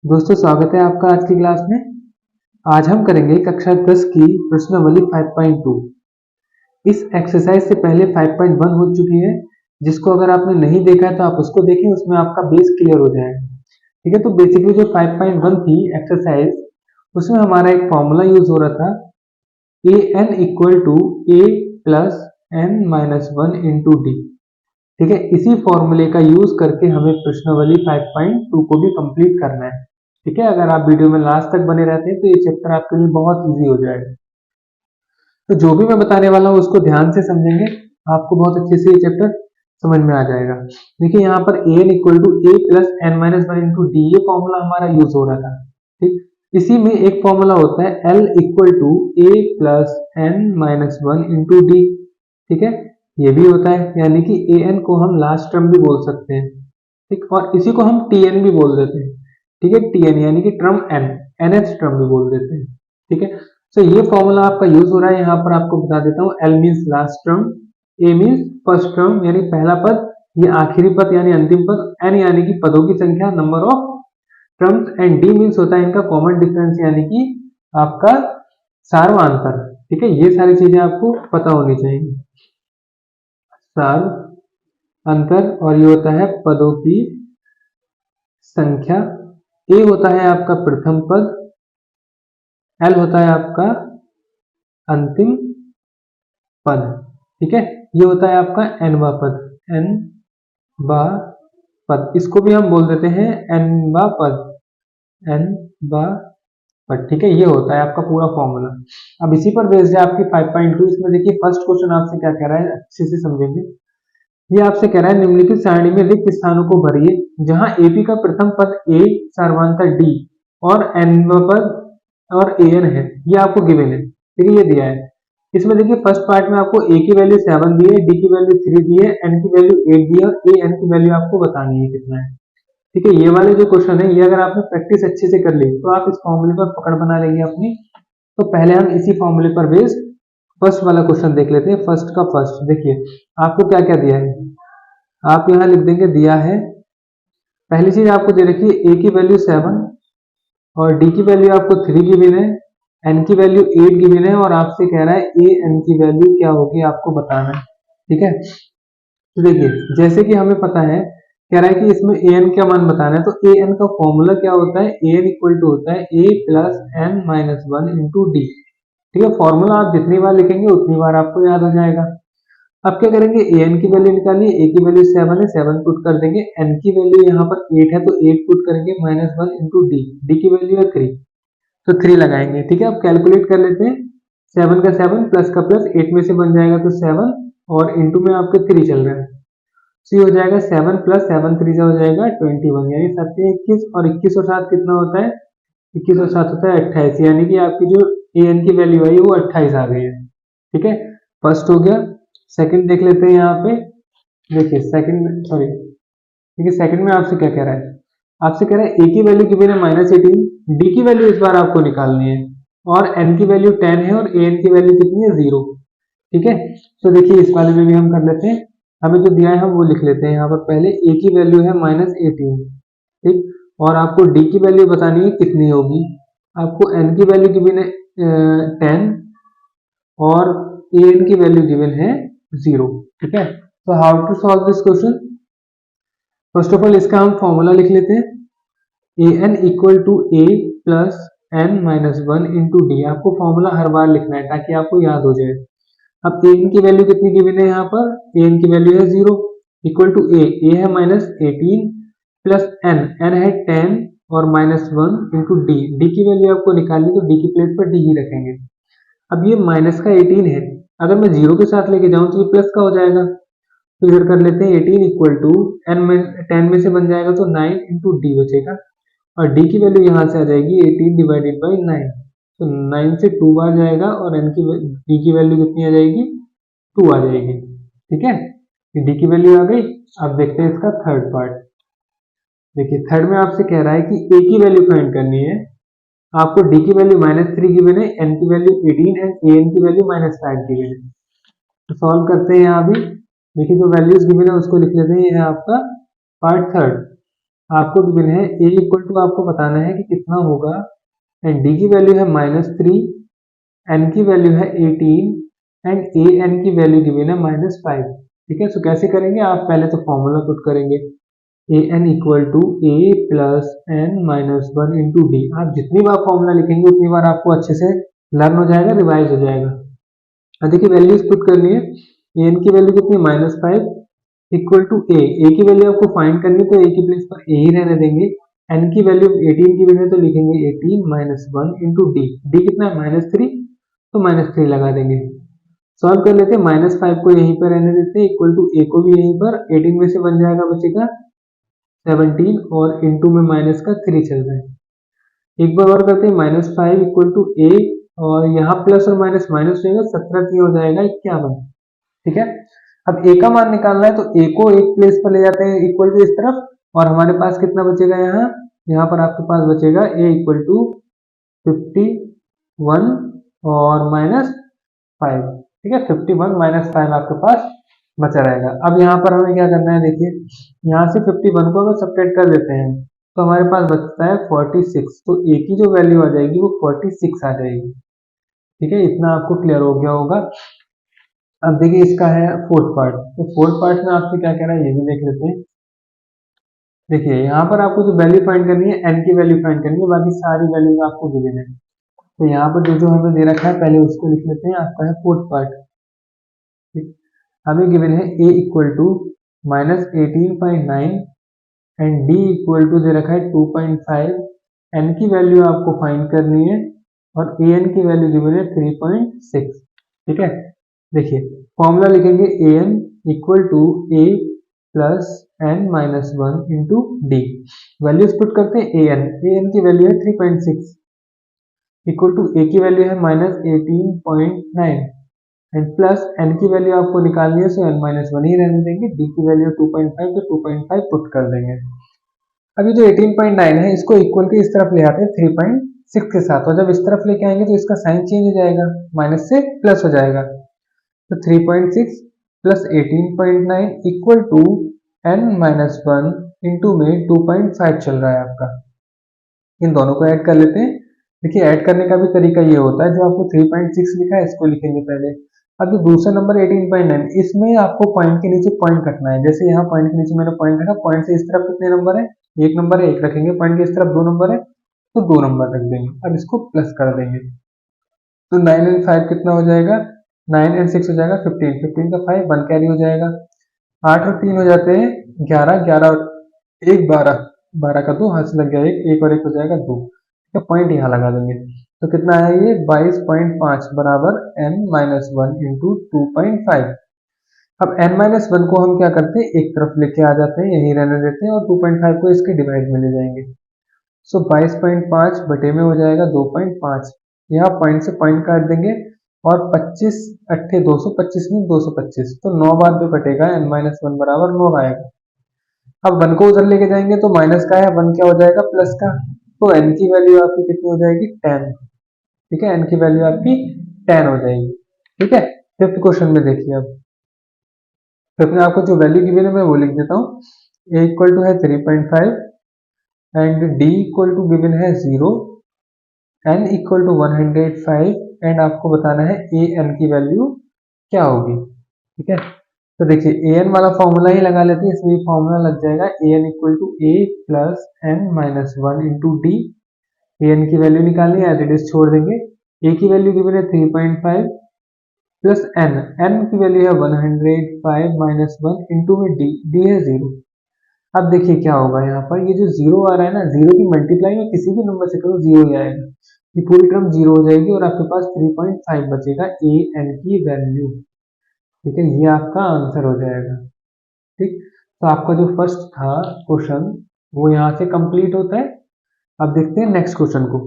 दोस्तों स्वागत है आपका आज की क्लास में। आज हम करेंगे कक्षा 10 की प्रश्नावली 5.2। इस एक्सरसाइज से पहले 5.1 हो चुकी है, जिसको अगर आपने नहीं देखा है तो आप उसको देखें, उसमें आपका बेस क्लियर हो जाएगा। ठीक है, तो बेसिकली जो 5.1 थी एक्सरसाइज, उसमें हमारा एक फॉर्मूला यूज हो रहा था a n equal to A plus N minus one into D. ठीक है, इसी फॉर्मूले का यूज करके हमें प्रश्नावली 5.2 को भी कंप्लीट करना है। ठीक है, अगर आप वीडियो में लास्ट तक बने रहते हैं तो ये चैप्टर आपके लिए बहुत इजी हो जाएगा। तो जो भी मैं बताने वाला हूँ उसको ध्यान से समझेंगे, आपको बहुत अच्छे से ये चैप्टर समझ में आ जाएगा। देखिए यहाँ पर a n equal to A plus N minus one into d, ये फॉर्मूला हमारा यूज हो रहा था। ठीक, इसी में एक फॉर्मूला होता है L equal to A plus N minus one into D. ठीक है, ये भी होता है, यानी कि ए एन को हम लास्ट टर्म भी बोल सकते हैं। ठीक, और इसी को हम टी एन भी बोल देते हैं। ठीक है, टी एन यानी कि ट्रम एन, एनएच ट्रम भी बोल देते हैं। ठीक है, तो ये फॉर्मूला आपका यूज हो रहा है। यहाँ पर आपको बता देता हूँ, एल मीन्स लास्ट टर्म, ए मीन्स फर्स्ट टर्म यानी पहला पद, ये आखिरी पद यानी अंतिम पद, एन यानी कि पदों की संख्या, number of terms, and D means होता है इनका कॉमन डिफरेंस यानी कि आपका सार्वअंतर। ठीक है, ये सारी चीजें आपको पता होनी चाहिए। सार्वअंतर, और ये होता है पदों की संख्या। ए होता है आपका प्रथम पद, एल होता है आपका अंतिम पद। ठीक है, ये होता है आपका एनवा पद, एन बा पद, इसको भी हम बोल देते हैं एनवा पद, एन बा पद। ठीक है, ये होता है आपका पूरा फॉर्मूला। अब इसी पर बेस्ड है आपकी 5.2। इसमें देखिए फर्स्ट क्वेश्चन आपसे क्या कह रहा है, अच्छे से समझेंगे। ये आपसे कह रहा है निम्नलिखित सारणी में रिक्त स्थानों को भरिए जहां एपी का प्रथम पद ए, सार्वंतर डी और एनवा पद और ए एन है। ये आपको गिवन है। ठीक है, ये दिया है। इसमें देखिए फर्स्ट पार्ट में आपको ए की वैल्यू 7 दी है, डी की वैल्यू 3 दी है, एन की वैल्यू 8 दी है और ए एन की वैल्यू आपको बतानी है कितना है। ठीक है, ये वाले जो क्वेश्चन है, ये अगर आपने प्रैक्टिस अच्छे से कर ली तो आप इस फॉर्मूले पर पकड़ बना लेंगे अपनी। तो पहले हम इसी फॉर्मूले पर बेस्ड फर्स्ट वाला क्वेश्चन देख लेते हैं। फर्स्ट का फर्स्ट देखिए आपको क्या क्या दिया है, आप यहाँ लिख देंगे। दिया है पहली चीज आपको दे रखी है ए की वैल्यू 7 और डी की वैल्यू आपको 3 गिवन है, एन की वैल्यू 8 गिवन है और आपसे कह रहा है ए एन की वैल्यू क्या होगी आपको बताना है। ठीक है, तो देखिए जैसे कि हमें पता है, कह रहा है कि इसमें ए एन का मान बताना है, तो ए एन का फॉर्मूला क्या होता है, ए एन इक्वल टू होता है a plus N minus one into D. ठीक है, फॉर्मूला आप जितनी बार लिखेंगे उतनी बार आपको याद हो जाएगा। अब क्या करेंगे, ए एन की वैल्यू निकालिए, ए की वैल्यू 7 है, 7 पुट कर देंगे, एन की वैल्यू यहाँ पर 8 है तो 8 पुट करेंगे, minus one into D, D की वैल्यू है 3 तो 3 लगाएंगे। ठीक है, अब कैलकुलेट कर लेते हैं। 7 का 7 प्लस का प्लस 8 में से बन जाएगा तो 7 और इंटू में आपके 3 चल रहा है, तो ये हो जाएगा 7 प्लस 7 3 हो जाएगा 21, यानी 7 21 और 21 और 7 कितना होता है, 21 और 7 होता है 28, यानी कि आपकी जो ए एन की वैल्यू आई वो 28 आ गई है। ठीक है, फर्स्ट हो गया। सेकंड देख लेते हैं यहाँ पे। देखिए सेकंड, सॉरी देखिए सेकंड में आपसे क्या कह रहा है, आपसे कह रहा है ए की वैल्यू गिवन है -18, डी की वैल्यू इस बार आपको निकालनी है और एन की वैल्यू 10 है और ए एन की वैल्यू कितनी है 0। ठीक है, तो देखिए इस वाले में भी हम कर लेते हैं। हमें जो दिया है हम वो लिख लेते हैं यहाँ पर। पहले ए की वैल्यू है -18, ठीक, और आपको डी की वैल्यू बतानी है कितनी होगी। आपको एन की वैल्यू गिवन है 10 और ए एन की वैल्यू गिवन है 0। ठीक है, तो how to solve this question, first of all इसका हम फॉर्मूला लिख लेते हैं। A n equal to A plus N minus one into d, आपको फॉर्मूला हर बार लिखना है ताकि आपको याद हो जाए। अब ए एन की वैल्यू कितनी गिवन है, यहाँ पर ए एन की वैल्यू है 0 इक्वल टू ए है -18 प्लस एन, एन है 10 और -1 इंटू डी, डी की वैल्यू आपको निकालनी तो डी की प्लेस पर डी ही रखेंगे। अब ये माइनस का 18 है, अगर मैं 0 के साथ लेके जाऊं तो ये प्लस का हो जाएगा, तो इधर कर लेते हैं 18 इक्वल टू एन में 10 में से बन जाएगा तो 9 इंटू डी बचेगा और डी की वैल्यू यहाँ से आ जाएगी 18 डिवाइडेड बाई 9, तो 9 से 2 बार जाएगा और एन की डी की वैल्यू कितनी आ जाएगी, 2 आ जाएगी। ठीक है, डी की वैल्यू आ गई। अब देखते हैं इसका थर्ड पार्ट। देखिए थर्ड में आपसे कह रहा है कि ए की वैल्यू फाइंड करनी है, आपको डी की वैल्यू -3 गिवन है, एन की वैल्यू 18 है, ए एन की वैल्यू -5 गिवन है। तो सॉल्व करते हैं यहाँ भी। देखिए जो वैल्यूज गिवन है उसको लिख लेते हैं, ये है आपका पार्ट थर्ड। आपको गिवन है a इक्वल टू, आपको बताना है कि कितना होगा, एंड d की वैल्यू है -3, n की वैल्यू है 18 एंड a n की वैल्यू गिवन है -5। ठीक है, सो कैसे करेंगे, आप पहले तो फॉर्मूला पुट करेंगे, a n equal to A plus N minus one into d. आप जितनी बार फॉर्मूला लिखेंगे उतनी बार आपको अच्छे से लर्न हो जाएगा, रिवाइज हो जाएगा। अब देखिए वैल्यूज पुट करनी है, ए एन की वैल्यू कितनी, -5 इक्वल टू ए की वैल्यू आपको फाइंड करनी है तो ए की प्लेस पर ए ही रहने देंगे। एन की वैल्यू 18 की वैल्यू तो लिखेंगे 18 minus one into D, D कितना है -3, तो -3 लगा देंगे। सॉल्व कर लेते हैं, -5 को यहीं पर रहने देते हैं, इक्वल टू ए को भी यहीं पर, 18 में से बन जाएगा, बचेगा 17 और इंटू में माइनस का 3 चल रहा है। एक बार और करते हैं, -5 इक्वल टू ए और यहाँ प्लस और माइनस माइनस रहेगा, 17 की हो जाएगा 51। ठीक है, अब ए का मान निकालना है तो ए को एक प्लेस पर ले जाते हैं इक्वल टू इस तरफ, और हमारे पास कितना बचेगा, यहाँ पर आपके पास बचेगा ए इक्वल टू 51 और -5। ठीक है, 51 -5 आपके पास बचा रहेगा। अब यहाँ पर हमें क्या करना है, देखिए यहाँ से 51 को अगर सब्ट्रैक्ट कर देते हैं तो हमारे पास बचता है 46, तो ए की जो वैल्यू आ जाएगी वो 46 आ जाएगी। ठीक है, इतना आपको क्लियर हो गया होगा। अब देखिए इसका है फोर्थ पार्ट, तो फोर्थ पार्ट में आपसे क्या कह रहा है ये भी देख लेते हैं। देखिए यहाँ पर आपको जो वैल्यू फाइंड करनी है, एन की वैल्यू फाइंड करनी है, बाकी सारी वैल्यूज आपको गिवन है। तो यहाँ पर जो जो हमें दे रखा है पहले उसको लिख लेते हैं, आपका है फोर्थ पार्ट। हमें गिवन है a equal to -18.9 and d equal to दे रखा है 2.5। n की वैल्यू आपको फाइंड करनी है और a n की वैल्यू गिवन है 3.6। ठीक है, देखिए फॉर्मूला लिखेंगे a n equal to a plus n minus one into D. Values put करते हैं, a n की वैल्यू है 3.6 इक्वल टू a की वैल्यू है -18.9 एंड प्लस n की वैल्यू आपको निकालनी है, सो n माइनस वन ही रहने देंगे, d की वैल्यू 2.5 तो 2.5 पुट कर देंगे। अभी जो 18.9 है इसको इक्वल के इस तरफ ले आते हैं 3.6 के साथ, और जब इस तरफ लेके आएंगे तो इसका साइन चेंज हो जाएगा, माइनस से प्लस हो जाएगा, तो 3.6 plus 18.9 equal to n minus one into में 2.5 चल रहा है आपका। इन दोनों को ऐड कर लेते हैं। देखिए ऐड करने का भी तरीका ये होता है, जो आपको 3.6 लिखा है इसको लिखेंगे पहले। अब जो दूसरा नंबर 18.9, इसमें आपको पॉइंट के नीचे पॉइंट रखना है। जैसे यहाँ पॉइंट के नीचे मैंने पॉइंट रखा, पॉइंट से इस तरफ कितने नंबर है, एक नंबर है, एक रखेंगे, पॉइंट के इस तरफ दो नंबर है तो दो नंबर रख देंगे। अब इसको प्लस कर देंगे तो 9 एंड 5 कितना हो जाएगा, 9 एंड 6 हो जाएगा 15, 15 का 5 1 कैरी हो जाएगा, 8 और 3 हो जाते हैं 11, 11 और 1 12, 12 का 2 हाथ से लग गया, एक और एक हो जाएगा 2। पॉइंट यहाँ लगा देंगे तो कितना है ये 22.5 बराबर n माइनस वन इंटू 2.5। अब n माइनस वन को हम क्या करते हैं, एक तरफ लेके आ जाते हैं, यहीं रहने देते हैं, और 2.5 को इसके डिवाइड में ले जाएंगे। सो 22.5 बटे में हो जाएगा 2.5, यहाँ पॉइंट से पॉइंट काट देंगे, और 25 अट्ठे 225 में 225, तो 9 बार जो कटेगा n माइनस वन बराबर 9 आएगा। अब 1 को उधर लेके जाएंगे तो माइनस का है, 1 क्या हो जाएगा प्लस का, तो n की वैल्यू आपकी कितनी हो जाएगी 10। ठीक है, n की वैल्यू आपकी 10 हो जाएगी। ठीक है, फिफ्थ क्वेश्चन में देखिए, अब फिफ्थ में आपको जो वैल्यू गिवन है मैं वो लिख देता हूँ, a इक्वल टू है 3.5 and d equal to given है 0, n इक्वल टू 105 एंड आपको बताना है a n की वैल्यू क्या होगी। ठीक है, तो देखिए a n वाला फॉर्मूला ही लगा लेते हैं, इसमें फॉर्मूला लग जाएगा a n equal to a plus n minus one into D. A N की वैल्यू निकालनी है, एज इट इज छोड़ देंगे, ए की वैल्यू गिवन है 3.5 प्लस एन, एन की वैल्यू है 105 माइनस वन इंटू में डी, डी है 0। अब देखिए क्या होगा, यहाँ पर ये जो 0 आ रहा है ना, 0 की मल्टीप्लाई में किसी भी नंबर से करो 0 ही आएगा, ये पूरी टर्म 0 हो जाएगी और आपके पास 3.5 बचेगा ए एन की वैल्यू। ठीक है, ये आपका आंसर हो जाएगा। ठीक, तो आपका जो फर्स्ट था क्वेश्चन वो यहाँ से कंप्लीट होता है। अब देखते हैं नेक्स्ट क्वेश्चन को,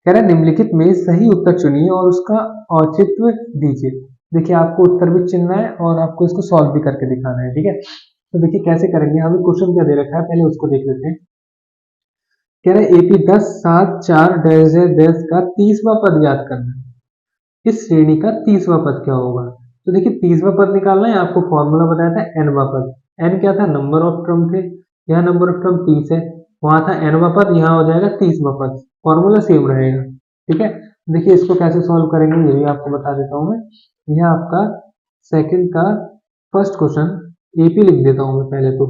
कह रहा है निम्नलिखित में सही उत्तर चुनिए और उसका औचित्य दीजिए। देखिए आपको उत्तर भी चुनना है और आपको इसको सॉल्व भी करके दिखाना है। ठीक है, तो देखिए कैसे करेंगे, हमें क्वेश्चन क्या दे रखा है पहले उसको देख लेते हैं। कह रहे एपी 10 7 4 डैश डैश का 30वां पद याद करना है। इस श्रेणी का 30वां पद क्या होगा, तो देखिए 30वां पद निकालना है, आपको फॉर्मूला बताया था nवां पद। n क्या था, नंबर ऑफ टर्म थे, यहाँ नंबर ऑफ टर्म 30 है, वहां था nवां पद, यहाँ हो जाएगा 30वां पद, फॉर्मूला सेम रहेगा। ठीक है, देखिए इसको कैसे सॉल्व करेंगे ये भी आपको बता देता हूँ मैं। यह आपका सेकंड का फर्स्ट क्वेश्चन एपी लिख देता हूँ मैं पहले तो।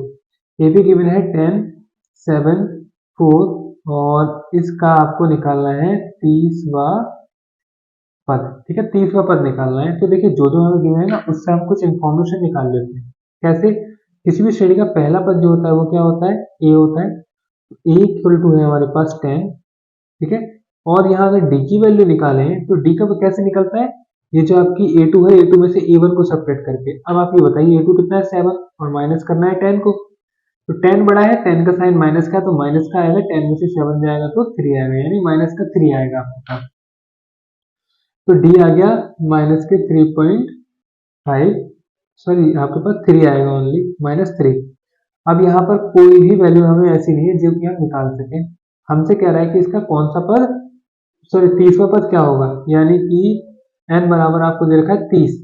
एपी गिवन है 10, 7, 4 और इसका आपको निकालना है 30वां पद। ठीक है, 30वां पद निकालना है। तो देखिए जो जो हमें गिवन है ना उससे हम कुछ इंफॉर्मेशन निकाल लेते हैं। कैसे? किसी भी श्रेणी का पहला पद जो होता है वो क्या होता है? ए होता है। ए इक्वल टू है हमारे पास 10। ठीक है, और यहाँ अगर डी की वैल्यू निकालें तो डी का कैसे निकलता है? ये जो आपकी A2 है, A2 में से A1 को सेपरेट करके। अब आप ये बताइए A2 कितना है? 7 और माइनस करना है 10 को। तो 10 बड़ा है, 10 का साइन माइनस का, तो माइनस का आएगा, 10 में से 7 जाएगा तो 3 आएगा, यानी माइनस का 3 आएगा आपके पास। तो डी आ गया माइनस के 3.5, सॉरी आपके पास 3 आएगा ओनली, -3। अब यहाँ पर कोई भी वैल्यू हमें ऐसी नहीं है जो कि हम निकाल सकें। हमसे कह रहा है कि इसका कौन सा पद, सॉरी 30वां पद क्या होगा, यानी कि n बराबर आपको दे रखा है 30।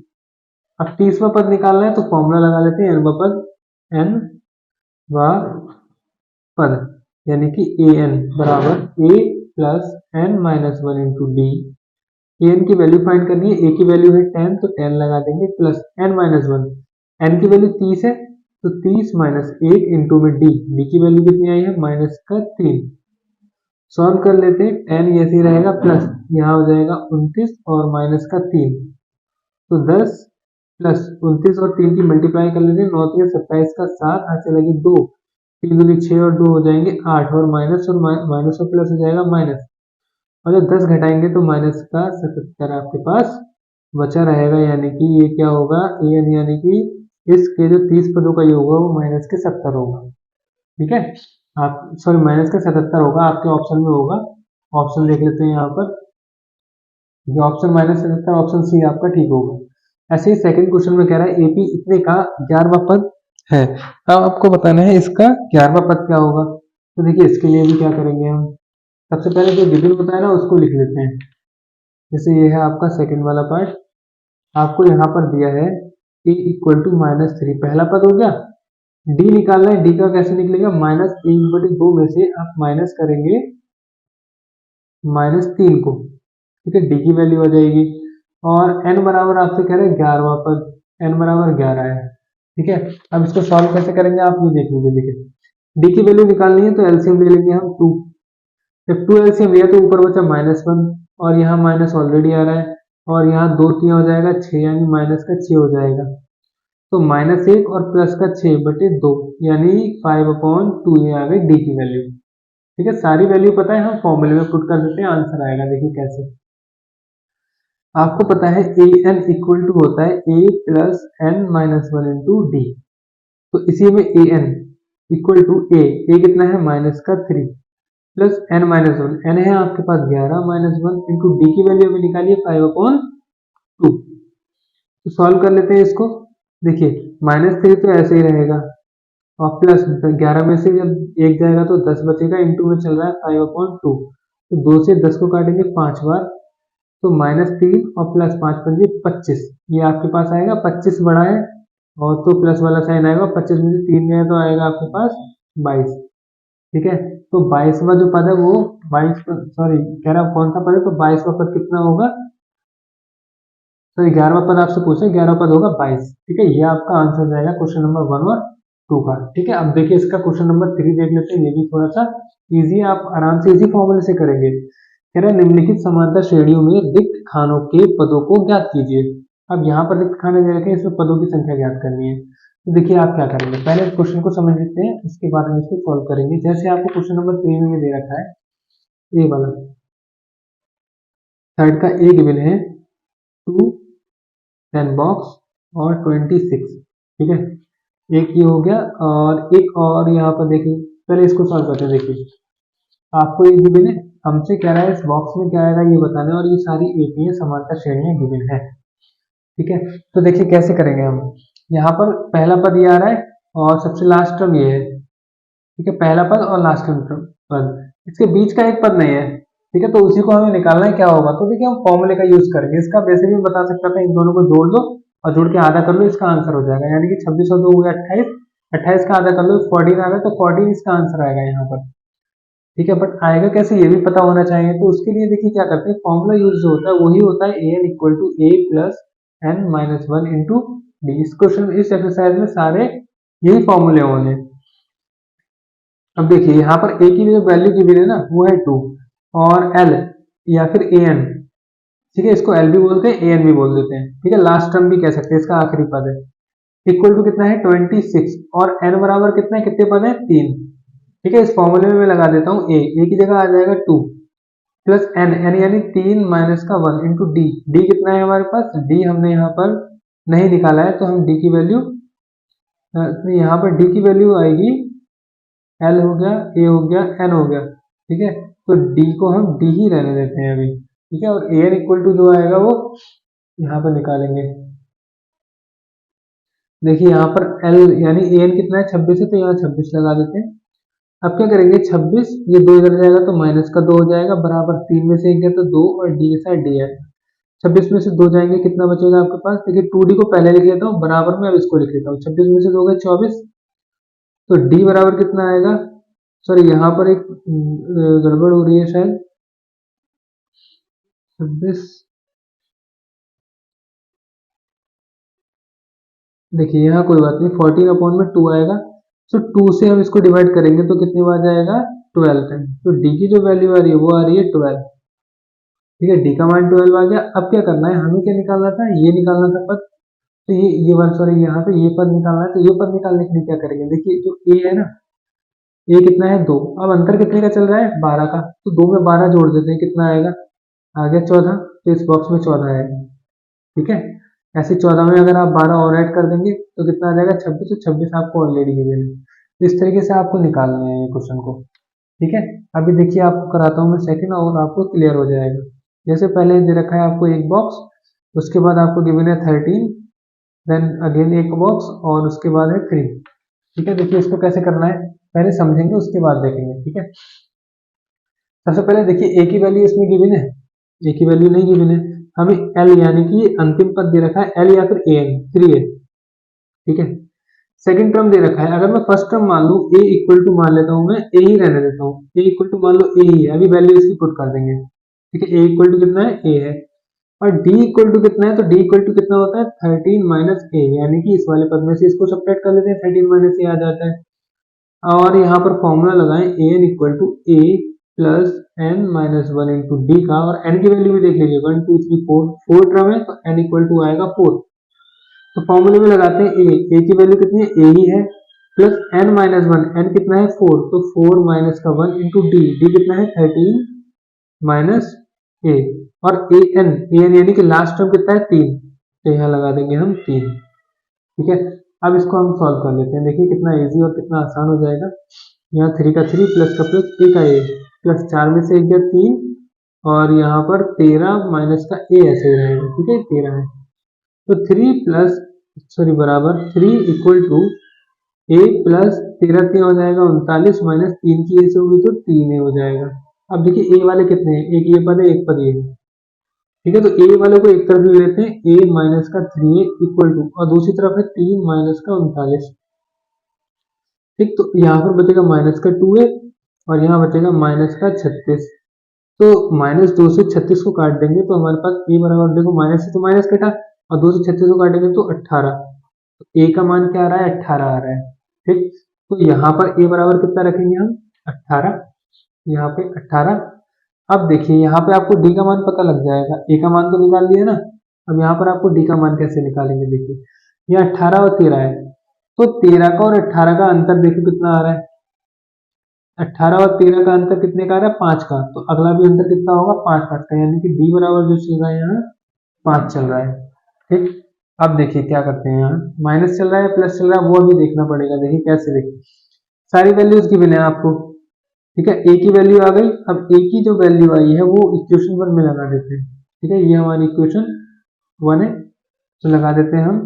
अब 30वां पद निकालना है तो फॉर्मूला लगा लेते हैं, n पद, n वा पद, यानी कि an बराबर a plus n minus 1 into D. an की वैल्यू फाइंड करनी है, a की वैल्यू है 10 तो 10 लगा देंगे, प्लस n माइनस 1, n की वैल्यू 30 है तो 30 माइनस 1 इंटू में डी की वैल्यू कितनी आई है? माइनस का 3। सॉल्व कर लेते हैं, 10 ऐसे ही रहेगा, प्लस यहाँ हो जाएगा 29 और माइनस का 3, तो 10 प्लस 29 और 3 की मल्टीप्लाई कर लेते हैं, 9 3 27 का 7, हाथ से लगे 2, 3 दूनी 6 और 2 हो जाएंगे 8, और माइनस और प्लस हो जाएगा माइनस, और जब 10 घटाएंगे तो माइनस का 77 आपके पास बचा रहेगा, यानी कि ये क्या होगा? यानी कि इसके जो 30 पदों का योग होगा वो माइनस के 70 होगा। ठीक है, आप सॉरी माइनस का 77 होगा, आपके ऑप्शन में होगा। ऑप्शन देख लेते हैं यहाँ पर, ये ऑप्शन -77, ऑप्शन सी आपका ठीक होगा। ऐसे ही सेकंड क्वेश्चन में कह रहा है एपी इतने का 11वां पद है। अब आपको बताना है इसका 11वां पद क्या होगा। तो देखिए इसके लिए भी क्या करेंगे हम, सबसे पहले जो गिवन होता है ना उसको लिख लेते हैं। जैसे ये है आपका सेकंड वाला पार्ट, आपको यहाँ पर दिया है a इक्वल टू -3, पहला पद हो गया। डी निकालना है, डी का कैसे निकलेगा? -1/2 में से आप माइनस करेंगे -3 को। ठीक है, डी की वैल्यू आ जाएगी, और n बराबर आपसे कह रहे हैं 11वां पद, n बराबर 11 है। ठीक है, अब इसको सॉल्व कैसे करेंगे आप ये देख लीजिए। देखिए डी की वैल्यू निकालनी है तो एलसीएम ले लेंगे हम 2। जब 2 एलसीएम लिया तो ऊपर बचा -1, और यहाँ माइनस ऑलरेडी आ रहा है, और यहाँ 2 3 हो जाएगा 6, यानी माइनस का 6 हो जाएगा। तो -1 और प्लस का 6/2, यानी 5/2 ये आ गई डी की वैल्यू। ठीक है, सारी वैल्यू पता है, हम फॉर्मूले में पुट कर देते हैं, आंसर आएगा। देखिए कैसे, आपको पता है ए एन इक्वल टू होता है a plus N minus 1 into d. तो इसी में a n equal to a कितना है? माइनस का 3 प्लस एन माइनस 1, एन है आपके पास 11 माइनस 1 इंटू डी की वैल्यू अभी निकालिए 5/2। तो सॉल्व कर लेते हैं इसको। देखिए -3 तो ऐसे ही रहेगा, और प्लस 11 में से जब 1 जाएगा तो 10 बचेगा, इंटू में चल रहा है 5/2। तो 2 से 10 को काटेंगे 5 बार, तो -3 और प्लस 5 पंजे 25, ये आपके पास आएगा। 25 बड़ा है और तो प्लस वाला साइन आएगा, 25 में से 3 गए तो आएगा आपके पास 22। ठीक है, तो 22वां जो पद है वो 22, सॉरी कह रहा कौन सा पद है, तो 22वां पद कितना होगा? तो 11वां पद आपसे पूछे, 11वां पद होगा 22। ठीक है, ये आपका आंसर जाएगा क्वेश्चन नंबर 1 और 2 का। ठीक है, अब देखिए इसका क्वेश्चन नंबर 3 देख लेते हैं, ये भी थोड़ा सा इजी है, आप आराम से इजी फॉर्मूले से करेंगे। कह रहा है निम्नलिखित समांतर श्रेणियों में रिक्त खानों के पदों को ज्ञात कीजिए। अब यहाँ पर रिक्त खाने दे रखे हैं, इसमें पदों की संख्या ज्ञात करनी है। तो देखिए आप क्या करेंगे, पहले क्वेश्चन को समझ लेते हैं, उसके बाद हम इसको सॉल्व करेंगे। जैसे आपको क्वेश्चन नंबर 3 में ये दे रखा है, ए वाला थर्ड का ए गिवन है 2 10 बॉक्स और 26। ठीक है, एक ये हो गया, और एक और यहाँ पर देखिए, पहले इसको सॉल्व करते हैं। देखिए आपको ये गिवन है, हमसे कह रहा है इस बॉक्स में क्या आएगा ये बताना है, और ये सारी एपीए समांतर श्रेणियां गिवन है। ठीक है, तो देखिए कैसे करेंगे हम। यहाँ पर पहला पद ये आ रहा है और सबसे लास्ट टर्म ये है। ठीक है, पहला पद और लास्ट टर्म पद, इसके बीच का एक पद नहीं है। ठीक है, तो उसी को हमें निकालना है, क्या होगा। तो देखिए हम फॉर्मूले का यूज करेंगे, इसका वैसे भी बता सकता था, इन दोनों को जोड़ दो और जोड़ के आधा कर लो, इसका आंसर हो जाएगा, यानी कि 26 और 2 हो गया 28, 28 का आधा कर लो 14 आ गया, तो 14 इसका आंसर आएगा यहाँ पर। ठीक है, बट आएगा कैसे ये भी पता होना चाहिए। तो उसके लिए देखिए क्या करते हैं, फॉर्मूला यूज जो होता है वही होता है an equal to a plus n minus one into D. इस क्वेश्चन इस एक्सरसाइज में सारे यही फॉर्मूले होंगे। अब देखिए यहाँ पर a की जो वैल्यू गिवन है ना वो है 2 और l या फिर an, ठीक है, इसको l भी बोलते हैं an भी बोल देते हैं। ठीक है, लास्ट टर्म भी कह सकते हैं, इसका आखिरी पद है। इक्वल टू कितना है 26 और n बराबर कितना है, कितने पद है 3। ठीक है, इस फॉर्मूले में मैं लगा देता हूँ a की जगह आ जाएगा 2 प्लस n यानी 3 माइनस का 1 इंटू डी। डी कितना है हमारे पास, डी हमने यहाँ पर नहीं निकाला है, तो हम डी की वैल्यू यहाँ पर डी की वैल्यू आएगी एल हो गया, ए हो गया, एन हो गया। ठीक है, तो डी को हम डी ही रहने देते हैं अभी। ठीक है, और ए एन इक्वल टू जो आएगा वो यहाँ पर निकालेंगे। देखिए यहाँ पर एल यानी ए एन कितना है 26 है, तो यहाँ 26 लगा देते हैं। अब क्या करेंगे 26, ये 2 इधर जाएगा तो माइनस का 2 हो जाएगा, बराबर 3 में से 1 गया तो 2 और डी के साथ डी है। 26 में से 2 जाएंगे, कितना बचेगा आपके पास, देखिए 2d को पहले लिख लेता हूँ, बराबर में अब इसको लिख लेता हूँ। 26 में से 2 गए 24, तो d बराबर कितना आएगा, सॉरी यहाँ पर एक गड़बड़ हो रही है शायद। 26, देखिए यहाँ कोई बात नहीं, 14 अपॉन में 2 आएगा, तो 2 से हम इसको डिवाइड करेंगे तो कितनी बार जाएगा 12 टाइम। तो d की जो वैल्यू आ रही है वो आ रही है 12। ठीक है, d का मान 12 आ गया। अब क्या करना है, हमें क्या निकालना था, ये निकालना था पद। तो ये वाला सॉरी यहाँ पे ये पद निकालना है, तो ये पद निकालने के लिए क्या करेंगे, देखिए जो a है ना, a कितना है 2, अब अंतर कितने का चल रहा है 12 का, तो 2 में 12 जोड़ देते हैं, कितना आएगा, आ गया 14, तो इस बॉक्स में 14 आएगा। ठीक है, ऐसे 14 में अगर आप 12 और ऐड कर देंगे तो कितना आ जाएगा 26, तो 26 आपको ऑलरेडी गिवन है। तो इस तरीके से आपको निकालना है ये क्वेश्चन को। ठीक है, अभी देखिए आपको कराता हूँ मैं सेकंड और आपको क्लियर हो जाएगा। जैसे पहले दे रखा है आपको एक बॉक्स, उसके बाद आपको गिवन है 13, देन अगेन एक बॉक्स और उसके बाद है 3। ठीक है, देखिए इसको कैसे करना है पहले समझेंगे, उसके बाद देखेंगे। ठीक है, सबसे पहले देखिए ए की वैल्यू इसमें गिवन है, ए की वैल्यू नहीं गिवन है, हमें एल यानी कि अंतिम पद दे रखा है एल या फिर ए एन 3 है। ठीक है, सेकंड टर्म दे रखा है, अगर मैं फर्स्ट टर्म मान लूं ए इक्वल टू मान लेता हूं, मैं ए ही रहने देता हूं, ए इक्वल टू मान लो ए ही है, अभी वैल्यू इसकी पुट कर देंगे। ठीक है, ए इक्वल टू कितना है ए है, और d इक्वल टू कितना है, तो d इक्वल टू कितना होता है 13 माइनस ए, यानी कि इस वाले पद में से इसको सब्ट्रैक्ट कर लेते हैं, 13 माइनस ए आ जाता है। और यहाँ पर फॉर्मूला लगाएं a n equal to A plus N minus one into d का, और एन की वैल्यू भी देख लीजिए 1 2 3 4, 4 टर्म है तो एन इक्वल टू आएगा 4। तो फॉर्मूले में लगाते हैं ए की वैल्यू कितनी है ए ही है, plus N minus one, N कितना है 4, तो 4 माइनस का 1 इंटू डी, डी कितना है 13 माइनस ए, और ए एन यानी कि लास्ट टर्म कितना है 3, तो यहाँ लगा देंगे हम 3। ठीक है, अब इसको हम सॉल्व कर लेते हैं, देखिए कितना इजी और कितना आसान हो जाएगा। यहाँ 3 का 3 प्लस का प्लस ए का ए, प्लस 4 में से 1 गया 3, और यहाँ पर 13 माइनस का ए ऐसे ही रहेगा। ठीक है, 13 है, तो 3 प्लस सॉरी बराबर 3 इक्वल टू ए प्लस 13 क्या हो जाएगा 39, माइनस 3 की ए से होगी तो 3 ए हो जाएगा। अब देखिए ए वाले कितने हैं, एक ये पद है एक पद ये है। ठीक है, तो ए वाले को एक तरफ ले लेते हैं, ए माइनस का 3 इक्वल टू, और दूसरी तरफ है 3 माइनस का 39। ठीक, तो यहाँ पर बचेगा माइनस का 2 है और यहाँ बचेगा माइनस का 36। तो माइनस 2 से 36 को काट देंगे तो हमारे पास ए बराबर, देखो माइनस से तो माइनस कटा और 2 से 36 को काटेंगे तो 18, तो ए का मान क्या आ रहा है 18 आ रहा है। ठीक, तो यहाँ पर ए बराबर कितना रखेंगे हम 18, यहाँ पे 18। अब देखिए यहाँ पे आपको डी का मान पता लग जाएगा, ए का मान तो निकाल दिया ना, अब यहाँ पर आपको डी का मान कैसे निकालेंगे, देखिए ये 18 और 13 है, तो 13 का और 18 का अंतर देखिए कितना आ रहा है, 18 और 13 का अंतर कितने का आ रहा है 5 का, तो अगला भी अंतर कितना होगा 5 5 का, यानी कि डी बराबर जो चल रहा है यहाँ 5 चल रहा है। ठीक, अब देखिए क्या करते हैं, यहाँ माइनस चल रहा है प्लस चल रहा है वो अभी देखना पड़ेगा, देखिए कैसे, देखिए सारी वैल्यूज की बिना आपको। ठीक है, ए की वैल्यू आ गई, अब ए की जो वैल्यू आई है वो इक्वेशन 1 में लगा देते हैं। ठीक है, ये हमारी इक्वेशन 1 है, तो लगा देते हैं हम,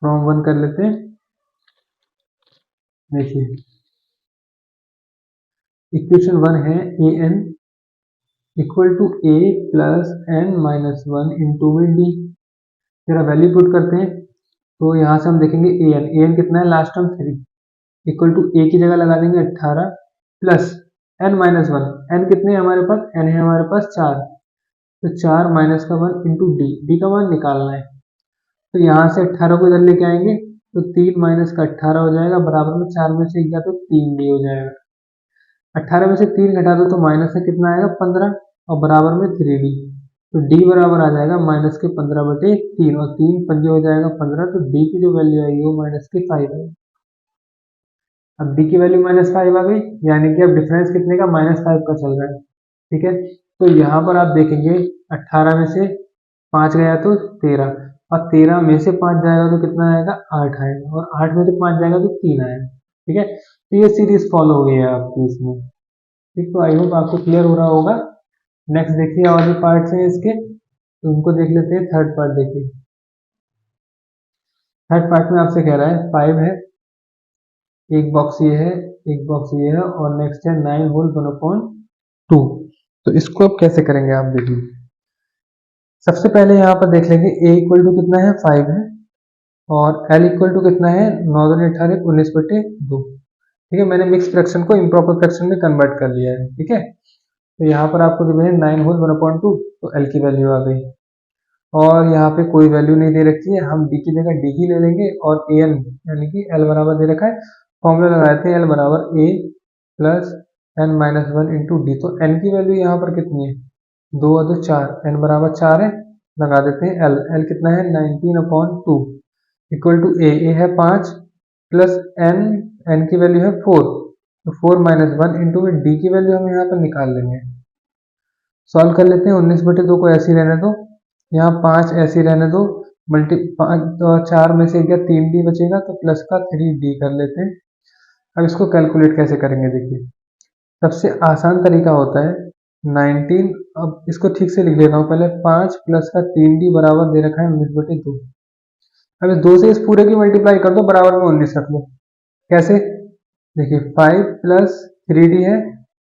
फ्रॉम 1 कर लेते हैं। देखिए इक्वेशन 1 है a n equal to A plus N minus one into में डी, जरा वैल्यू पुट करते हैं, तो यहाँ से हम देखेंगे ए एन कितना है, last term 3 equal to A की जगह लगा देंगे 18 plus N minus one, N कितने हैं हमारे पास, एन है हमारे पास 4, तो 4 माइनस का 1 इंटू डी का मान निकालना है। तो यहाँ से 18 को इधर लेके आएंगे तो 3 माइनस का 18 हो जाएगा, बराबर में 4 में से गया तो 3 डी हो जाएगा। 18 में से 3 घटा दो तो माइनस से कितना आएगा 15 और बराबर में 3d, तो d बराबर आ जाएगा माइनस के 15/3 और 3 पंजे हो जाएगा 15, तो d की जो वैल्यू आएगी वो माइनस के 5 आएगी। अब d की वैल्यू -5 आ गई, यानी कि अब डिफरेंस कितने का, -5 का चल रहा है। ठीक है, तो यहाँ पर आप देखेंगे 18 में से 5 गया तो 13 और 13 में से 5 जाएगा तो कितना आएगा 8 आएगा और 8 में से 5 जाएगा तो 3 आएगा। ठीक है, तो ये सीरीज फॉलो हो गई है आपकी इसमें। ठीक, तो आई होप आपको क्लियर हो रहा होगा। नेक्स्ट देखिए और भी पार्ट्स हैं इसके, तो उनको देख लेते हैं। थर्ड पार्ट देखिए, थर्ड पार्ट में आपसे कह रहा है 5 है, एक बॉक्स ये है, एक बॉक्स ये है और नेक्स्ट है 9 होल 1/2। तो इसको अब कैसे करेंगे आप देखिए। सबसे पहले यहाँ पर देख लेंगे a इक्वल टू कितना है 5 है और l इक्वल टू कितना है 9 दूनी 18 19/2। ठीक है, मैंने मिक्स फ्रैक्शन को इम्प्रॉपर फ्रैक्शन में कन्वर्ट कर लिया है। ठीक है, तो यहाँ पर आपको गिवन है 9 होल 1/2, तो l की वैल्यू आ गई और यहाँ पे कोई वैल्यू नहीं दे रखी है, हम d की जगह d ही ले लेंगे और an यानी कि l बराबर दे रखा है, फॉर्मूला लगाए थे l बराबर a plus n minus one into d. तो n की वैल्यू यहाँ पर कितनी है 2 और 2 4, n बराबर 4 है, लगा देते हैं l कितना है 19/2 इक्वल टू a है 5 प्लस n की वैल्यू है 4, तो 4 माइनस वन इंटू में डी की वैल्यू हम यहाँ पर निकाल लेंगे। सॉल्व कर लेते हैं, 19/2 को ऐसे ही रहने दो, यहाँ 5 ऐसे ही रहने दो, मल्टी 5 तो 4 में से गया 3d बचेगा तो प्लस का 3d कर लेते हैं। अब इसको कैलकुलेट कैसे करेंगे देखिए, सबसे आसान तरीका होता है 19, अब इसको ठीक से लिख लेता हूँ पहले, 5 प्लस का 3d बराबर दे रखा है 19/2। अब इस 2 से इस पूरे की मल्टीप्लाई कर दो, बराबर में 19 रख लो। कैसे देखिए, 5 प्लस 3d है,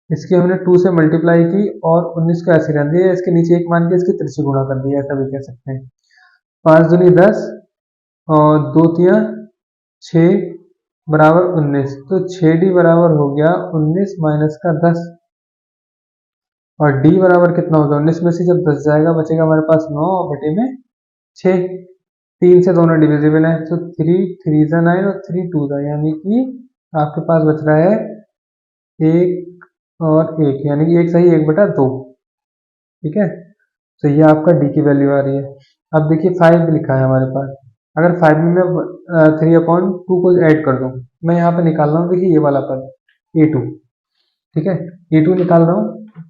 इसकी हमने 2 से मल्टीप्लाई की और 19 को ऐसे रख दिया, इसके नीचे एक मान के इसकी त्रिज्या गुणा कर दिया, ऐसा भी कह सकते हैं। 5 दूनी 10 और 2 तिया 6 बराबर 19, तो 6d बराबर हो गया 19 माइनस का 10 और d बराबर कितना होगा 19 में से जब 10 जाएगा बचेगा हमारे पास 9 बटे में 6, 3 से दोनों डिविजिबल है, तो 3 3 जा 9 और 3 2 जा, यानी कि आपके पास बच रहा है 1 और 1, यानी कि 1 सही 1/2। ठीक है, तो ये आपका d की वैल्यू आ रही है। अब देखिए 5 लिखा है हमारे पास, अगर 5 में मैं 3/2 को ऐड कर दूं, मैं यहाँ पे निकाल रहा हूँ, देखिए ये वाला पद a2। ठीक है, a2 निकाल रहा हूँ,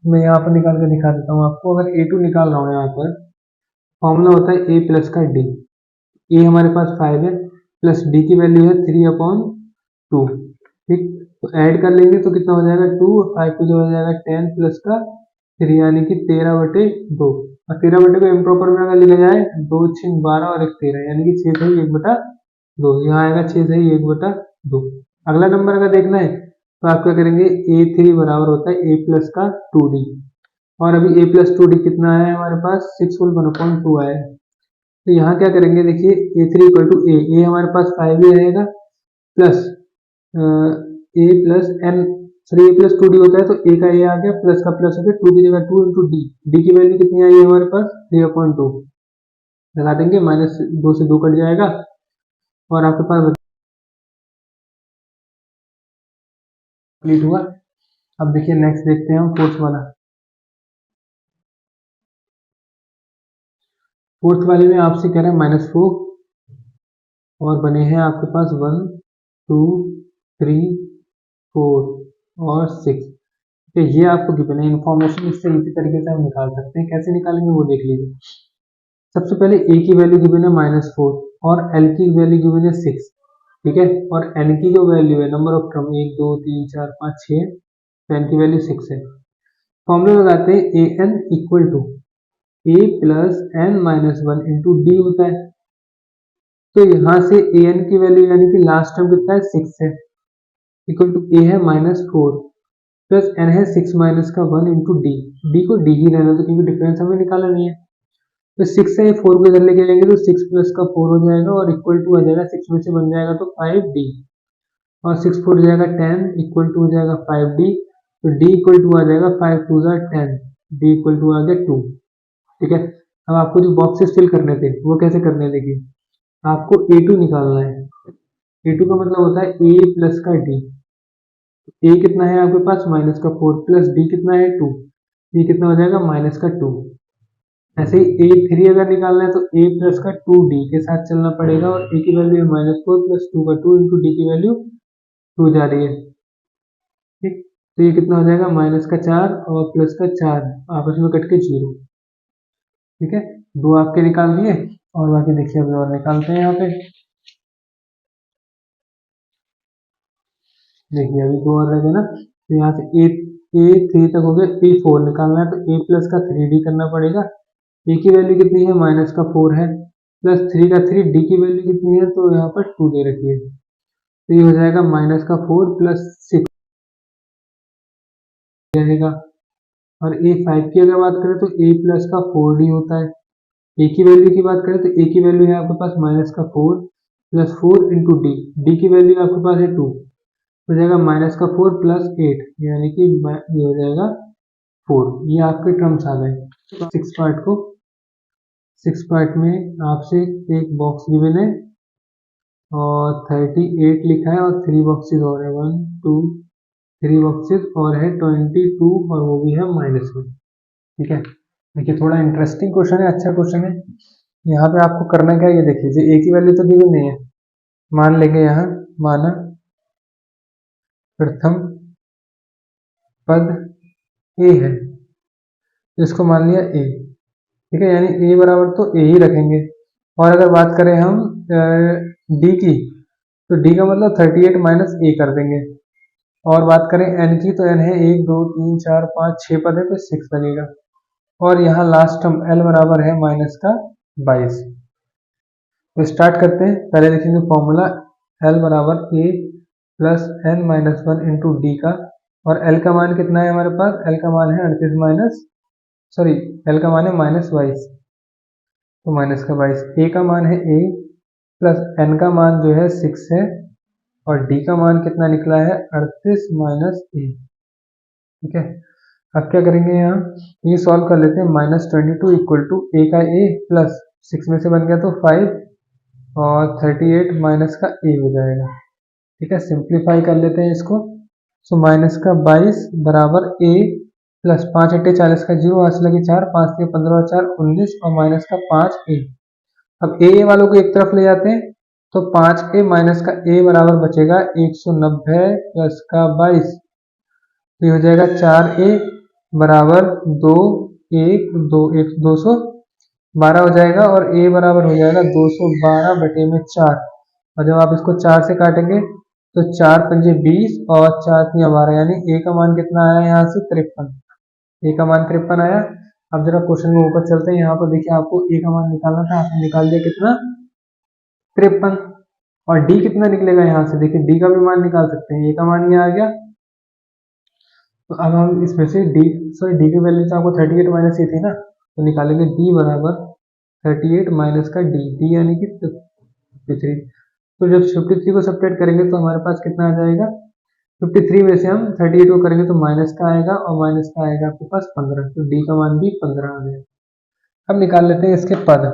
मैं यहाँ पर निकाल के दिखा देता हूँ आपको। अगर a2 निकाल रहा हूँ, यहाँ पर फॉर्मूला होता है a प्लस का d, a हमारे पास 5 है प्लस d की वैल्यू है 3/2। ठीक, तो ऐड कर लेंगे तो कितना हो जाएगा 2 और 5 को जो हो जाएगा 10 प्लस का 3, यानी कि 13/2। और 13 को इम्प्रॉपर में अगर लिखा जाए 2 6 12 और 1 13, यानी कि 6 सही 1/2, यहाँ आएगा 6 सही 1/2। अगला नंबर अगर देखना है तो आप क्या करेंगे, a3 बराबर होता है a प्लस का 2d, और अभी a प्लस 2d कितना आया है हमारे पास 6 होल 1/2 आया है। तो यहाँ क्या करेंगे देखिए, a3 इक्वल टू a हमारे पास 5 ही रहेगा plus a plus n, sorry a plus 2d होता है तो a का a आ गया, प्लस का प्लस हो गया, 2 की जगह 2 इंटू डी की वैल्यू कितनी आई है हमारे पास 3/2, लगा देंगे, माइनस 2 से 2 कट जाएगा और आपके पास कंप्लीट हुआ। अब देखिए नेक्स्ट देखते हैं हम फोर्थ वाला। फोर्थ वाले में आपसे कह रहा है -4 और बने हैं आपके पास 1 2 3 4 और 6। तो ये आपको गिवन है इन्फॉर्मेशन, इससे इसी तरीके से हम निकाल सकते हैं। कैसे निकालेंगे वो देख लीजिए। सबसे पहले a की वैल्यू गिवन है -4 और l की वैल्यू गिवन है 6। ठीक है, और n की जो वैल्यू है नंबर ऑफ टर्म 1 2 3 4 5 6, तो n की वैल्यू 6 है। फॉर्मूला लगाते हैं an equal to a plus n minus one into D होता है। तो यहाँ से an की वैल्यू यानी कि लास्ट टर्म कितना है 6 है, इक्वल टू a है -4 प्लस n है 6 माइनस का 1 इंटू डी, डी को डी ही रहना तो क्योंकि डिफरेंस हमें निकालना नहीं है। तो 6 से 4 को इधर लेके जाएंगे तो 6 प्लस का 4 हो जाएगा और इक्वल टू आ जाएगा 6 में से बन जाएगा तो 5d और 6 4 हो जाएगा 10 इक्वल टू हो जाएगा 5d। तो d इक्वल टू आ जाएगा 5 2 10, d इक्वल टू आ गया 2। ठीक है, अब आपको जो बॉक्सेस फिल करने थे वो कैसे करने हैं देखिए, आपको a2 निकालना है। a2 का मतलब होता है a प्लस का d। a कितना है आपके पास माइनस का 4 प्लस d कितना है 2, ये कितना हो जाएगा माइनस का 2। ऐसे ही a3 अगर निकालना है तो a प्लस का 2d के साथ चलना पड़ेगा और a की वैल्यू है -4 प्लस 2 का 2 इंटू डी की वैल्यू 2 जा रही है। ठीक, तो ये कितना हो जाएगा माइनस का 4 और प्लस का 4 आपस में कट के 0। ठीक है, दो आपके निकाल दिए और बाकी देखिए अभी और निकालते हैं यहाँ पे। देखिए अभी दो और रह गए ना, तो यहाँ से a3 तक हो गया, a4 निकालना है तो a प्लस का 3d करना पड़ेगा। a की वैल्यू कितनी है माइनस का 4 है प्लस 3 का 3, d की वैल्यू कितनी है तो यहाँ पर 2 दे रखी है, तो ये हो जाएगा माइनस का 4 प्लस 6 रहेगा। और a5 की अगर बात करें तो a प्लस का 4d होता है। a की वैल्यू की बात करें तो a की वैल्यू है आपके पास माइनस का 4 प्लस 4 इंटू डी की वैल्यू आपके पास है 2, हो जाएगा माइनस का 4 प्लस 8 यानी कि ये हो जाएगा 4। ये आपके टर्म्स आ गए। सिक्स पार्ट में आपसे एक बॉक्स गिवन है और 38 लिखा है और 3 बॉक्सेस और है, 1 2 3 बॉक्सेस और है 22 और वो भी है माइनस में। ठीक है, देखिए थोड़ा इंटरेस्टिंग क्वेश्चन है, अच्छा क्वेश्चन है। यहाँ पे आपको करना क्या है ये देख लीजिए, a की वैल्यू तो गिवन नहीं है, मान लेंगे यहाँ माना प्रथम पद a है तो इसको मान लिया a। ठीक है, यानी a बराबर तो a ही रखेंगे। और अगर बात करें हम d की तो d का मतलब 38 माइनस a कर देंगे। और बात करें n की तो n है 1 2 3 4 5 6 पद है तो 6 लगेगा। और यहाँ लास्ट टर्म l बराबर है माइनस का 22। तो स्टार्ट करते हैं, पहले देखेंगे फॉर्मूला l बराबर a plus n minus 1 into d का। और l का मान कितना है हमारे पास, l का मान है 38 माइनस सॉरी l का मान है -22 तो माइनस का 22। a का मान है a प्लस n का मान जो है 6 है और d का मान कितना निकला है 38 माइनस a। ठीक है, अब क्या करेंगे यहाँ, ये सॉल्व कर लेते हैं। -22 इक्वल टू a का a प्लस 6 में से बन गया तो 5 और 38 माइनस का a हो जाएगा। ठीक है, सिंप्लीफाई कर लेते हैं इसको। सो माइनस का 22 बराबर a प्लस 5 8 40 का 0 हाथ से लगे 4 5 के 15 और 4 19 और माइनस का 5a। अब a वालों को एक तरफ ले जाते हैं तो 5a माइनस का a बराबर बचेगा 190 प्लस का 22, तो ये हो जाएगा 4a बराबर 2 1 2 1 212 हो जाएगा और a बराबर हो जाएगा 212 बटे में 4। और जब आप इसको 4 से काटेंगे तो 4 पंजे 20 और 4 तिया 12 यानी a का मान कितना आया यहाँ से 53। a का मान 53 आया। अब जरा क्वेश्चन में ऊपर चलते हैं, यहाँ पर देखिए आपको a का मान निकालना था, आपने निकाल दिया कितना 53। और d कितना निकलेगा यहाँ से, देखिए d का भी मान निकाल सकते हैं, a का मान ये आ गया। तो अब हम इसमें से d की वैल्यू तो आपको 38 माइनस ए थी ना, तो निकालेंगे d बराबर 38 माइनस का d यानी कि 53। तो जब 53 को सब्ट्रैक्ट करेंगे तो हमारे पास कितना आ जाएगा, 53 में से हम 38 को करेंगे तो माइनस का आएगा और माइनस का आएगा आपके पास 15, तो d का मान भी 15 आ गया। अब निकाल लेते हैं इसके पद।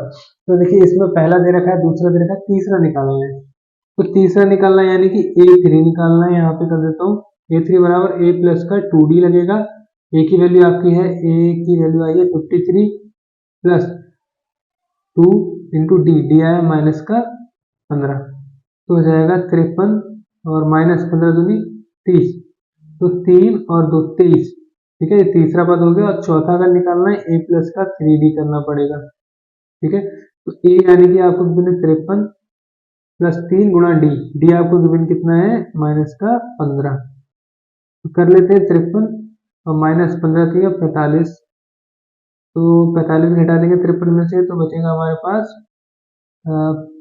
तो देखिए इसमें पहला दे रखा है, दूसरा दे रखा है, तीसरा निकालना है। तो तीसरा निकालना है यानी कि a3 निकालना है। यहाँ पे कर देता हूँ a3 बराबर a प्लस का 2d लगेगा। a की वैल्यू आपकी है, a की वैल्यू आई है 53 प्लस 2 इंटू डी आया माइनस का 15, तो हो जाएगा 53 और माइनस 15 दूनी 30, तो 3 और 2 23। ठीक है, ये तीसरा पद हो गया। और चौथा अगर निकालना है a प्लस का 3d करना पड़ेगा। ठीक है, तो a यानी कि आपको गिवन 53 प्लस 3 गुणा डी आपको गिवन कितना है माइनस का 15। तो कर लेते हैं 53 और माइनस 15 थी 45, तो 45 घटा देंगे 53 में से तो बचेगा हमारे पास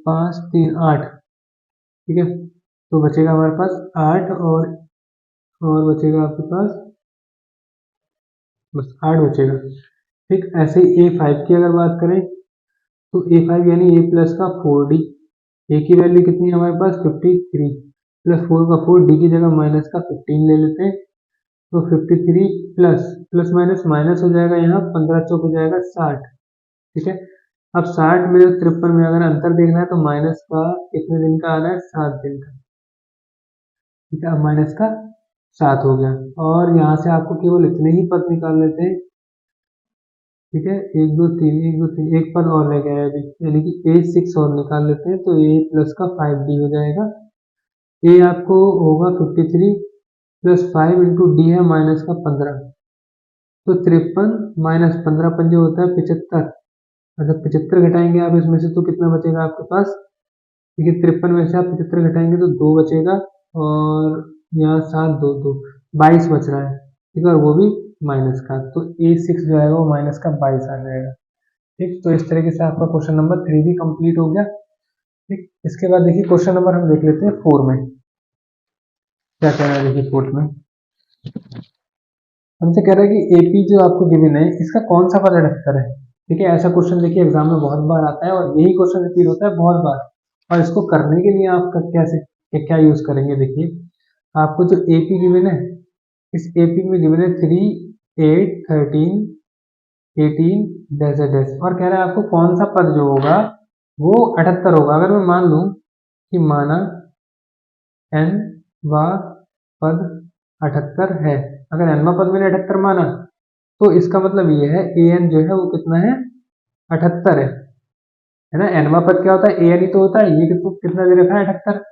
5 3 8। ठीक है, तो बचेगा हमारे पास 8 और बचेगा आपके पास बस 8 बचेगा। ठीक, ऐसे ही A5 की अगर बात करें तो a5 यानी a प्लस का 4d, a की वैल्यू कितनी है हमारे पास 53 प्लस 4 का 4, d की जगह माइनस का 15 ले लेते हैं। तो 53 प्लस प्लस माइनस माइनस हो जाएगा, यहाँ 15 चौक हो जाएगा 60। ठीक है, अब 60 में 53 में अगर अंतर देखना है तो माइनस का कितने दिन का आ रहा है 7 दिन का। ठीक है, अब माइनस का 7 हो गया और यहाँ से आपको केवल इतने ही पद निकाल लेते हैं। ठीक है, 1 2 3 1 2 3 एक पद और रह गया है अभी, यानी कि a6 और निकाल लेते हैं तो a प्लस का 5d हो जाएगा। a आपको होगा 53 प्लस 5 इंटू डी है माइनस का 15, तो 53 माइनस 15 पंजे होता है 75। मतलब 75 घटाएंगे आप इसमें से तो कितना बचेगा आपके पास, ठीक है 53 में से आप 75 घटाएंगे तो 2 बचेगा और यहाँ 7 2 2 22 बच रहा है। ठीक है, और वो भी माइनस का, तो a6 जो है वो माइनस का 22 आ जाएगा। ठीक, तो इस तरीके से आपका क्वेश्चन नंबर 3 भी कंप्लीट हो गया। ठीक, इसके बाद देखिए क्वेश्चन नंबर हम देख लेते हैं 4 में क्या कह रहा है। देखिए 4 में हमसे कह रहा है कि एपी जो आपको गिवन है इसका कौन सा पद अठहत्तर है। ठीक है, ऐसा क्वेश्चन देखिए एग्जाम में बहुत बार आता है और यही क्वेश्चन रिपीट होता है बहुत बार। और इसको करने के लिए आपका कैसे क्या यूज करेंगे, देखिए आपको जो एपी गिवन है, इस एपी में गिवन है 3 8 13 18 डैश डैश, और कह रहा है आपको कौन सा पद जो होगा वो 78 होगा। अगर मैं मान लूं कि माना n वा पद 78 है, अगर n वा पद मैंने 78 माना तो इसका मतलब ये है an जो है वो कितना है 78 है ना। n वा पद क्या होता है an ही तो होता है, ये तो कितना दे रखा है 78।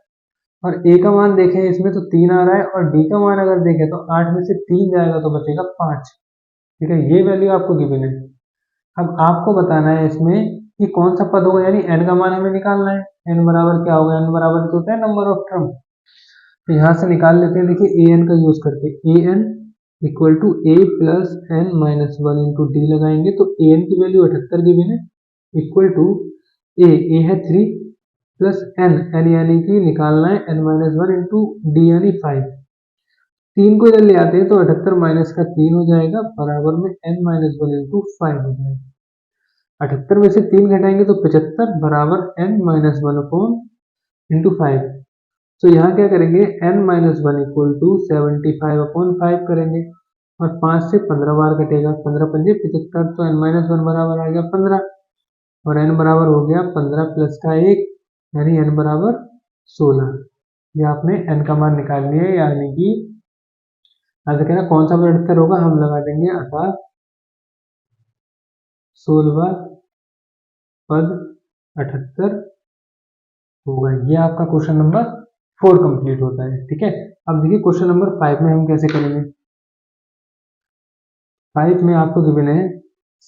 और a का मान देखें इसमें तो 3 आ रहा है और d का मान अगर देखें तो 8 में से 3 जाएगा तो बचेगा 5। ठीक है, ये वैल्यू आपको गिवन है। अब आपको बताना है इसमें कि कौन सा पद होगा, यानी n का मान हमें निकालना है। n बराबर क्या होगा, n बराबर तो होता है नंबर ऑफ टर्म, तो यहाँ से निकाल लेते हैं। देखिए an का यूज करके an equal to a plus n minus 1 into D लगाएंगे तो an की वैल्यू 78 गिवन है, इक्वल टू a है 3 प्लस n यानी कि निकालना है n माइनस 1 इंटू डी यानी 5। 3 को इधर ले आते हैं तो 78 माइनस का 3 हो जाएगा बराबर में n माइनस 1 इंटू 5 हो जाएगा। 78 में से 3 घटाएंगे तो 75 बराबर n माइनस 1 अपॉन इंटू 5। तो यहाँ क्या करेंगे n minus 1 equal to 75 upon 5 करेंगे और 5 से 15 बार कटेगा, 15 पंजे 75, तो n माइनस 1 बराबर आ गया 15 और n बराबर हो गया 15 प्लस का 1 यानी n बराबर 16। ये आपने n का मान निकाल लिया, यानी कि अब कहना कौन सा पद 78 होगा, हम लगा देंगे अतः 16वां पद 78 होगा। ये आपका क्वेश्चन नंबर 4 कंप्लीट होता है। ठीक है, अब देखिए क्वेश्चन नंबर 5 में हम कैसे करेंगे। 5 में आपको गिवन है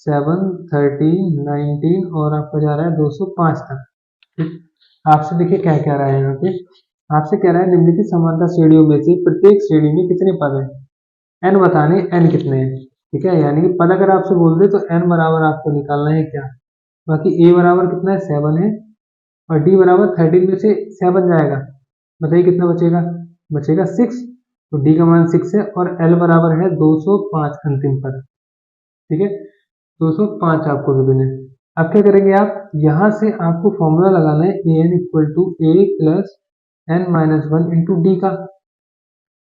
7 13 19 और आपका जा रहा है 205 तक। ठीक, आपसे देखिए क्या कह रहा है यहाँ पे, आपसे कह रहा है निम्नलिखित समानता श्रेणियों में से प्रत्येक श्रेणी में कितने पद हैं, n बताने n कितने हैं। ठीक है, यानी कि पद अगर आपसे बोल दे तो n बराबर आपको निकालना है क्या, बाकी a बराबर कितना है 7 है और d बराबर 13 में से 7 जाएगा, बताइए कितना बचेगा, बचेगा 6। तो d का मान 6 है और l बराबर है 205 अंतिम पद। ठीक है, 205 आपको गिवन है। अब क्या करेंगे आप, यहाँ से आपको फॉर्मूला लगाना है a n equal to A plus N minus 1 into d का।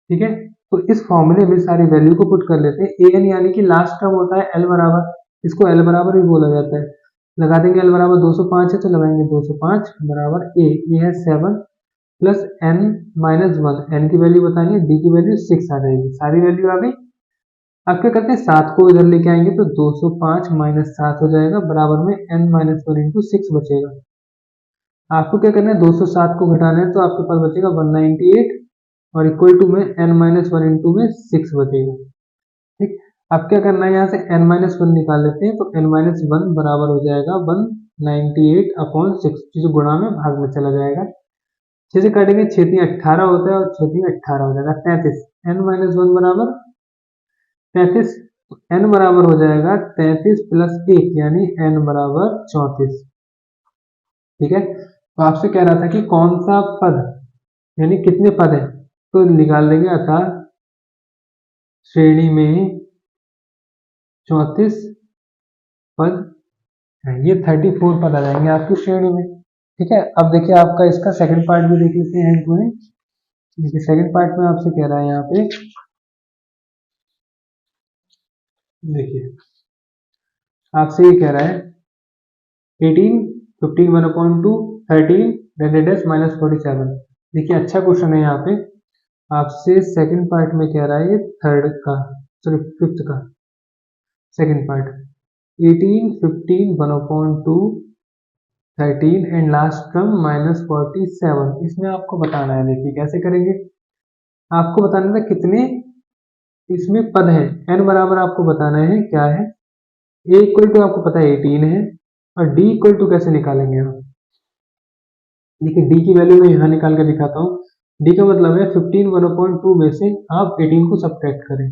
ठीक है, तो इस फॉर्मूले में सारी वैल्यू को पुट कर लेते हैं। ए एन यानी कि लास्ट टर्म होता है एल बराबर, इसको एल बराबर भी बोला जाता है। लगा देंगे एल बराबर 205 है तो लगाएंगे 205 बराबर ए, ये है 7 प्लस एन माइनस 1, एन की वैल्यू बतानी है, डी की वैल्यू 6 आ जाएगी, सारी वैल्यू आ गई। अब क्या करते हैं 7 को इधर लेके आएंगे तो 205 माइनस 7 हो जाएगा बराबर में n माइनस 1 इंटू 6 बचेगा। आपको क्या करना है 207 को घटाना है तो आपके पास बचेगा 198 और इक्वल टू में n माइनस 1 इंटू में 6 बचेगा। ठीक, अब क्या करना है यहाँ से n माइनस 1 निकाल लेते हैं तो n माइनस 1 बराबर हो जाएगा 198 अपॉन 6, जो गुणा में भाग में चला जाएगा। 6 से काटेंगे 6 3 18 होता है और 6 3 18 हो जाएगा 33, n माइनस 1 बराबर 33, n बराबर हो जाएगा 33 प्लस 1 यानी n बराबर 34। ठीक है, तो आपसे कह रहा था कि कौन सा पद यानी कितने पद है, तो निकाल देंगे अतः श्रेणी में 34 पद ये 34 पद आ जाएंगे आपकी श्रेणी में। ठीक है, अब देखिए आपका इसका सेकंड पार्ट भी देख लेते हैं पूरे। देखिए सेकंड पार्ट में आपसे कह रहा है यहाँ पे, देखिए आपसे ये कह रहा है 18, 15 1/2, 13, then dash माइनस 47। देखिए अच्छा क्वेश्चन है यहाँ पे। आपसे सेकंड पार्ट में कह रहा है ये थर्ड का, सॉरी फिफ्थ का second part, 18, 15, 1/2, 13 and last term minus 47। इसमें आपको बताना है, देखिए कैसे करेंगे। आपको बताना था कितने इसमें पद है, n बराबर आपको बताना है क्या है। a इक्वल टू आपको पता है 18 है, और d इक्वल टू कैसे निकालेंगे आप। देखिए d की वैल्यू मैं यहाँ निकाल के दिखाता हूँ। d का मतलब है 15 1/2 में से आप 18 को सब्ट्रैक्ट करें।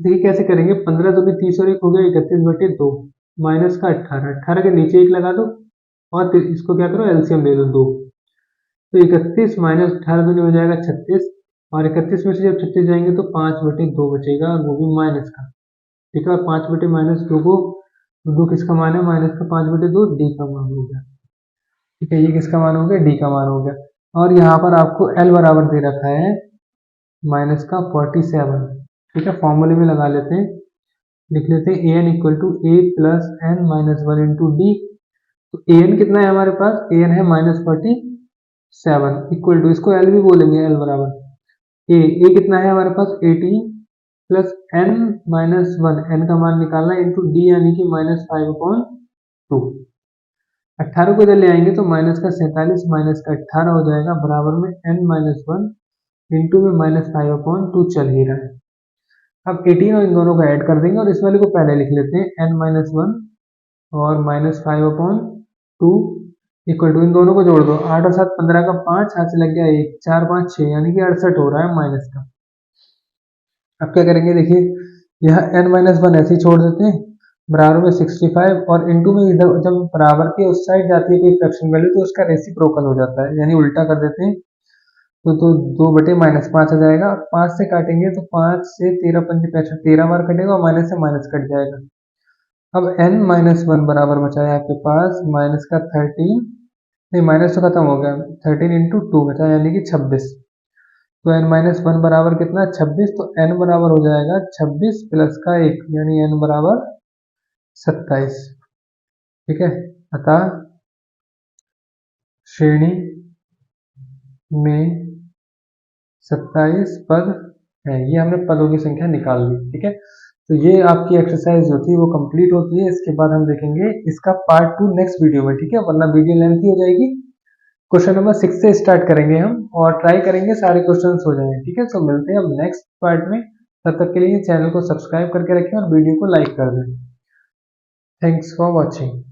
देखिए कैसे करेंगे, 15 दूनी 30 और 1 हो गया 31/2, माइनस का 18, 18 के नीचे 1 लगा दो और फिर इसको क्या करो एलसीएम ले लो 2। तो 31 माइनस 18 दूनी हो जाएगा 36, और 31 में से जब 36 जाएंगे तो 5/2 बचेगा, और वो भी माइनस का। ठीक है, और 5/-2 को, 2 किसका मान है, माइनस का 5/2 डी का मान हो गया। ठीक है, ये किसका मान हो गया, डी का मान हो गया। और यहाँ पर आपको एल बराबर दे रखा है माइनस का 47। ठीक है, फॉर्मूले में लगा लेते हैं, लिख लेते हैं a n equal to A plus N minus 1 into d. तो ए एन कितना है हमारे पास, ए एन है -47 इक्वल टू, इसको एल भी बोलेंगे, एल बराबर ए कितना है हमारे पास 18 प्लस एन माइनस 1, एन का मान निकालना इंटू डी यानी कि -5/2। 18 को इधर ले आएंगे तो माइनस का 47 माइनस का 18 हो जाएगा, बराबर में n-1 इंटू में -5/2 चल ही रहा है। अब 18 और इन दोनों को ऐड कर देंगे, और इस वाले को पहले लिख लेते हैं n-1 और -5/2 इक्वल टू, इन दोनों को जोड़ दो, 8 और 7 15 का 5, हाथ से लग गया 1, 4 5 6 यानी कि 68 हो रहा है माइनस का। अब क्या करेंगे, देखिए यह n-1 ऐसे ही छोड़ देते हैं, बराबर में 65, और इंटू में इधर जब बराबर के उस साइड जाती है कोई फ्रैक्शन वैल्यू तो उसका रेसिप्रोकल हो जाता है, यानी उल्टा कर देते हैं। तो 2/-5 आ जाएगा, 5 से काटेंगे तो 5 से 13 पंजे 65, 13 बार कटेगा और माइनस से माइनस कट जाएगा। अब n-1 बराबर बचा है आपके पास माइनस का 13, नहीं माइनस तो खत्म हो गया, 13 इंटू 2 बचा यानी कि 26। तो n-1 बराबर कितना 26, तो n बराबर हो जाएगा 26 प्लस का 1 यानी n बराबर 27। ठीक है, अतः श्रेणी में 27 पद है। ये हमने पदों की संख्या निकाल ली। ठीक है, तो ये आपकी एक्सरसाइज जो थी वो कंप्लीट होती है। इसके बाद हम देखेंगे इसका पार्ट 2 नेक्स्ट वीडियो में। ठीक है, वरना वीडियो लेंथी हो जाएगी। क्वेश्चन नंबर 6 से स्टार्ट करेंगे हम, और ट्राई करेंगे सारे क्वेश्चन हो जाएंगे। ठीक है, तो मिलते हैं अब नेक्स्ट पार्ट में। तब तक के लिए चैनल को सब्सक्राइब करके रखें और वीडियो को लाइक कर दें। Thanks for watching.